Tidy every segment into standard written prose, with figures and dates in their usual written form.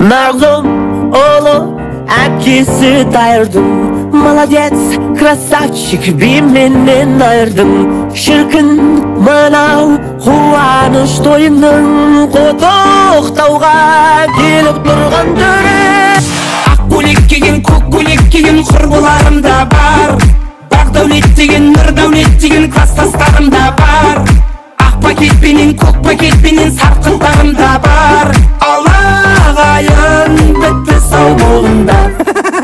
Mağlum oğlu әкесі дайырдым. Молодец, красавчик, би менен айырдым. Шіркін мынау қуаныш тойының Құттықтауға келіп тұрған түрі. Ақ көйлек киген, көк көйлек киген құрбыларым да бар. Бақ дәулет деген, нұр дәулет деген класстастарым да бар. Ақ пакетпенен, көк пакетпенен сарқынтарым да бар. Аллағайын бітті сау болыңдар.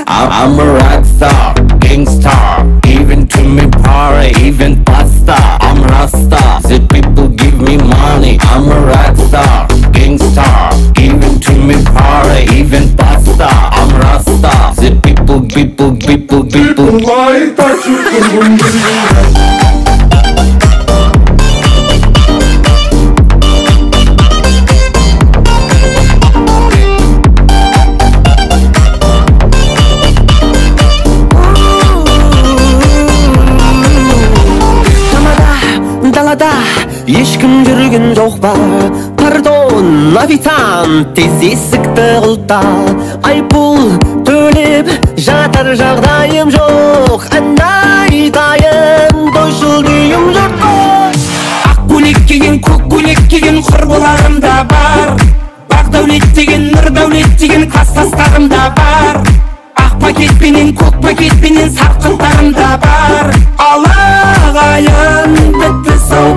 I'm a rock star, gangstar. Even to me party, even pasta. I'm Rasta, the people give me money. I'm a rock star, gangstar. Even to me party, even pasta. I'm Rasta, the people Why touch you? Ешкім жүрген жоқ ба? Пардон, официант, тез есікті құлта. Айыппұл төлеп жатар жағдайым жоқ. Ән айтайын, тойшыл күйім жұртқа. Ақ көйлек киген, көк көйлек киген құрбыларым да бар. Бақ дәулет деген, нұр дәулет деген класстастарым да бар. Ақ пакетпенен, көк пакетпенен сарқынтарым да бар. Аллағайын бітті сау